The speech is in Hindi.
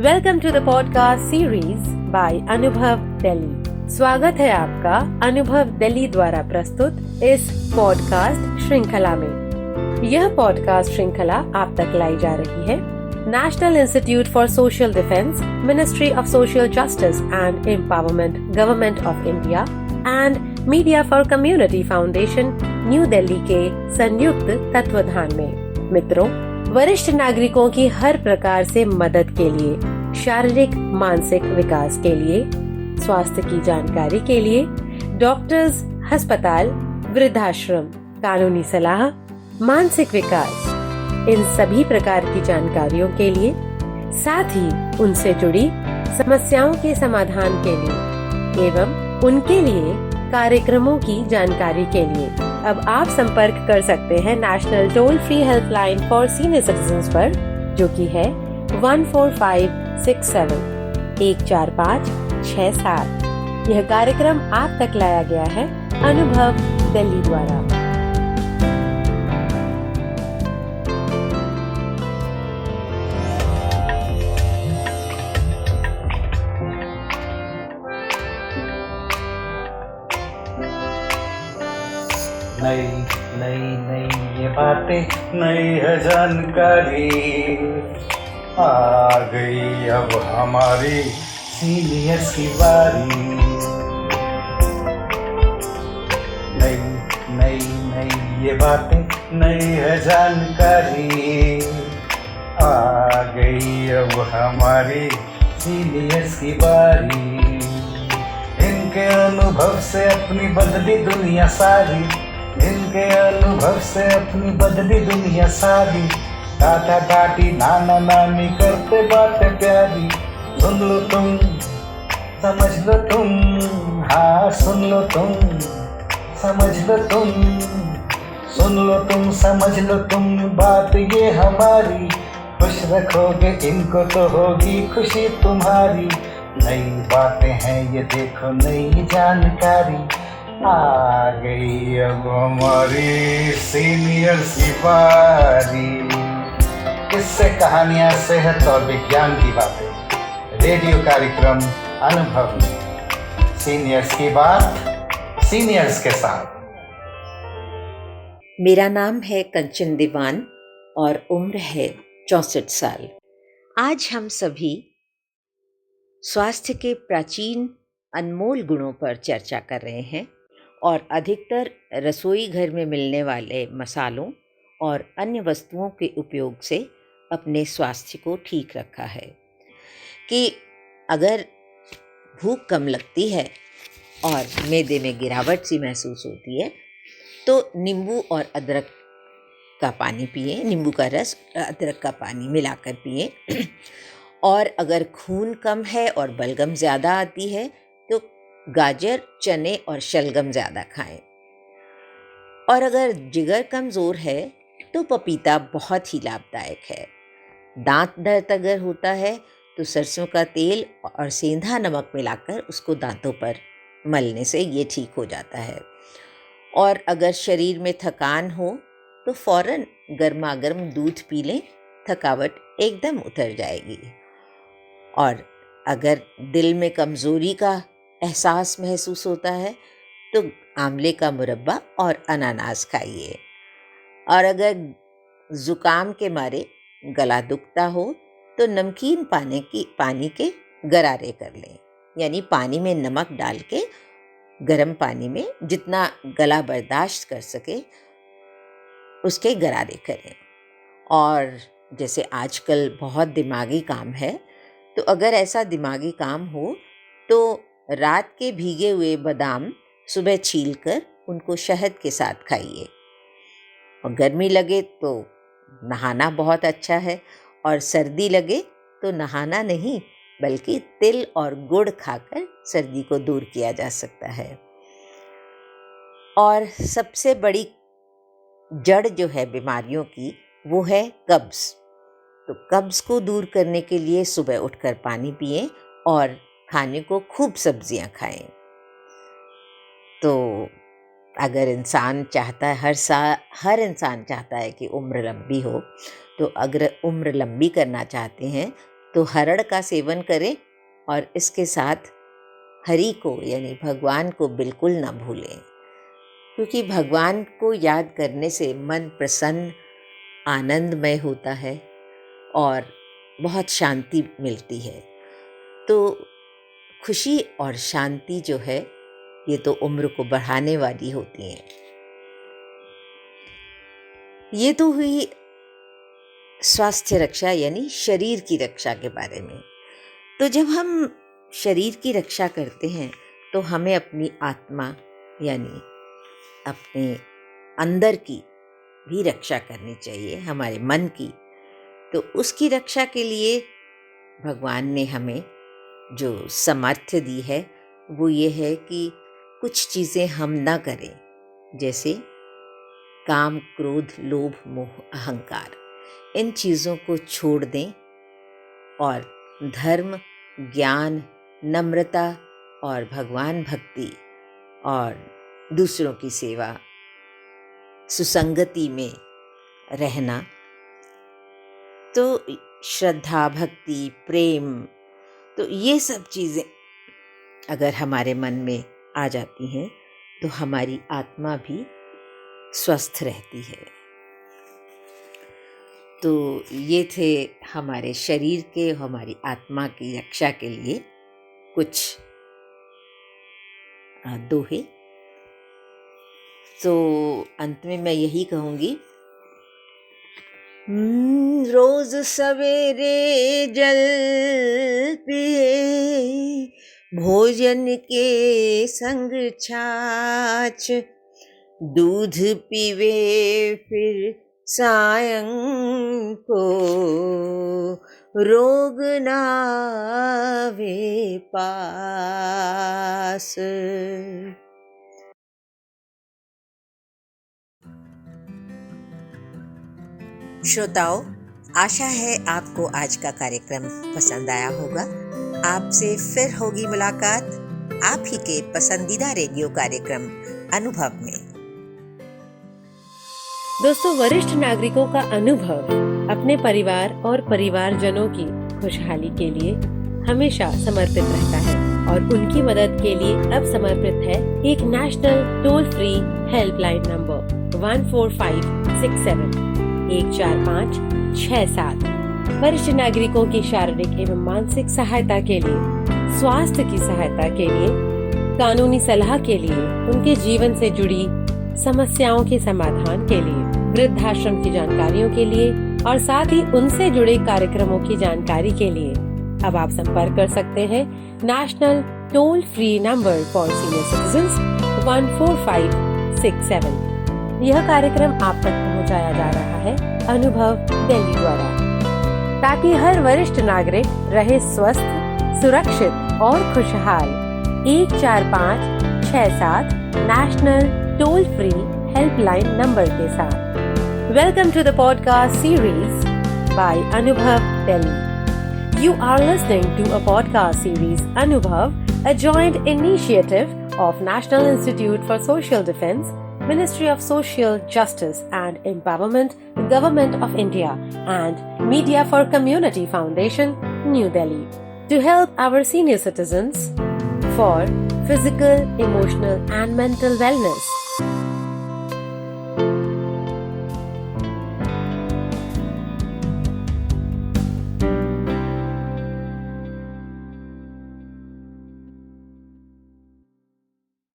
Welcome to the podcast series by Anubhav Delhi. स्वागत है आपका अनुभव दिल्ली द्वारा प्रस्तुत इस पॉडकास्ट श्रृंखला में। यह पॉडकास्ट श्रृंखला आप तक लाई जा रही है national institute for social defence, ministry of social justice and empowerment, government of India and media for community foundation, new Delhi के संयुक्त तत्वाधान में। मित्रों, वरिष्ठ नागरिकों की हर प्रकार से मदद के लिए, शारीरिक मानसिक विकास के लिए, स्वास्थ्य की जानकारी के लिए, डॉक्टर्स, अस्पताल, वृद्धाश्रम, कानूनी सलाह, मानसिक विकास, इन सभी प्रकार की जानकारियों के लिए, साथ ही उनसे जुड़ी समस्याओं के समाधान के लिए एवं उनके लिए कार्यक्रमों की जानकारी के लिए अब आप संपर्क कर सकते हैं national toll free helpline for senior citizens पर, जो कि है 14567 14567। यह कार्यक्रम आप तक लाया गया है अनुभव दिल्ली द्वारा। नई नई नई ये बातें, नई है जानकारी, आ गई अब हमारी सीनियर्स की बारी। नई नई नई ये बातें, नई है जानकारी, आ गई अब हमारी सीनियर्स की बारी। इनके अनुभव से अपनी बदली दुनिया सारी, इनके अनुभव से अपनी बदली दुनिया सारी। दादा दादी नाना नानी करते बातें प्यारी। सुन लो तुम, समझ लो तुम, हाँ सुन लो तुम, समझ लो तुम, सुन लो तुम, समझ लो तुम, बात ये हमारी। खुश रखोगे इनको तो होगी खुशी तुम्हारी। नई बातें हैं ये देखो, नई जानकारी, आ गई अब हमारी सीनियर्स की बारी। किस्से, कहानियां, सेहत और विज्ञान की बातें, रेडियो कार्यक्रम अनुभव में सीनियर्स की बात, सीनियर्स के साथ। मेरा नाम है कंचन दीवान और उम्र है 64 साल। आज हम सभी स्वास्थ्य के प्राचीन अनमोल गुणों पर चर्चा कर रहे हैं और अधिकतर रसोई घर में मिलने वाले मसालों और अन्य वस्तुओं के उपयोग से अपने स्वास्थ्य को ठीक रखा है कि अगर भूख कम लगती है और मैदे में गिरावट सी महसूस होती है तो नींबू और अदरक का पानी पिए, नींबू का रस अदरक का पानी मिलाकर पिए। और अगर खून कम है और बलगम ज़्यादा आती है तो गाजर, चने और शलगम ज़्यादा खाएं। और अगर जिगर कमज़ोर है तो पपीता बहुत ही लाभदायक है। दांत दर्द अगर होता है तो सरसों का तेल और सेंधा नमक मिलाकर उसको दांतों पर मलने से ये ठीक हो जाता है। और अगर शरीर में थकान हो तो फ़ौरन गर्मा गर्म दूध पी लें, थकावट एकदम उतर जाएगी। और अगर दिल में कमज़ोरी का एहसास महसूस होता है तो आंवले का मुरब्बा और अनानास खाइए। और अगर ज़ुकाम के मारे गला दुखता हो तो नमकीन पानी के गरारे कर लें, यानी पानी में नमक डाल के गर्म पानी में जितना गला बर्दाश्त कर सके उसके गरारे करें। और जैसे आजकल बहुत दिमागी काम है तो अगर ऐसा दिमागी काम हो तो रात के भीगे हुए बादाम सुबह छीलकर उनको शहद के साथ खाइए। और गर्मी लगे तो नहाना बहुत अच्छा है, और सर्दी लगे तो नहाना नहीं बल्कि तिल और गुड़ खाकर सर्दी को दूर किया जा सकता है। और सबसे बड़ी जड़ जो है बीमारियों की वो है कब्ज़। तो कब्ज़ को दूर करने के लिए सुबह उठकर पानी पिएं और खाने को खूब सब्जियां खाएं। तो अगर इंसान चाहता है, हर इंसान चाहता है कि उम्र लंबी हो, तो अगर उम्र लंबी करना चाहते हैं तो हरड़ का सेवन करें और इसके साथ हरि को यानी भगवान को बिल्कुल ना भूलें, क्योंकि भगवान को याद करने से मन प्रसन्न आनंदमय होता है और बहुत शांति मिलती है। तो खुशी और शांति जो है ये तो उम्र को बढ़ाने वाली होती हैं। ये तो हुई स्वास्थ्य रक्षा यानी शरीर की रक्षा के बारे में। तो जब हम शरीर की रक्षा करते हैं तो हमें अपनी आत्मा यानी अपने अंदर की भी रक्षा करनी चाहिए, हमारे मन की। तो उसकी रक्षा के लिए भगवान ने हमें जो सामर्थ्य दी है वो ये है कि कुछ चीज़ें हम ना करें, जैसे काम, क्रोध, लोभ, मोह, अहंकार। इन चीज़ों को छोड़ दें और धर्म, ज्ञान, नम्रता और भगवान भक्ति और दूसरों की सेवा, सुसंगति में रहना, तो श्रद्धा, भक्ति, प्रेम, तो ये सब चीज़ें अगर हमारे मन में आ जाती हैं तो हमारी आत्मा भी स्वस्थ रहती है। तो ये थे हमारे शरीर के, हमारी आत्मा की रक्षा के लिए कुछ दोहे। तो अंत में मैं यही कहूँगी, रोज सवेरे जल पिए, भोजन के संग छाछ, दूध पीवे फिर सायं को, रोग ना आवे पास। श्रोताओं, आशा है आपको आज का कार्यक्रम पसंद आया होगा। आपसे फिर होगी मुलाकात आप ही के पसंदीदा रेडियो कार्यक्रम अनुभव में। दोस्तों, वरिष्ठ नागरिकों का अनुभव अपने परिवार और परिवारजनों की खुशहाली के लिए हमेशा समर्पित रहता है और उनकी मदद के लिए अब समर्पित है एक national toll free helpline number 14567 14567। वरिष्ठ नागरिकों की शारीरिक एवं मानसिक सहायता के लिए, स्वास्थ्य की सहायता के लिए, कानूनी सलाह के लिए, उनके जीवन से जुड़ी समस्याओं के समाधान के लिए, वृद्धाश्रम की जानकारियों के लिए और साथ ही उनसे जुड़े कार्यक्रमों की जानकारी के लिए अब आप संपर्क कर सकते हैं national toll free number for senior citizens 14567। यह कार्यक्रम आप तक पहुंचाया जा रहा है अनुभव दिल्ली द्वारा, ताकि हर वरिष्ठ नागरिक रहे स्वस्थ, सुरक्षित और खुशहाल। 14567 national toll free helpline number के साथ। Welcome to the podcast series by Anubhav Delhi. You are listening to a podcast series Anubhav, a joint initiative of National Institute for Social Defence, Ministry of Social Justice and Empowerment, Government of India and Media for Community Foundation, New Delhi, to help our senior citizens for physical, emotional and mental wellness.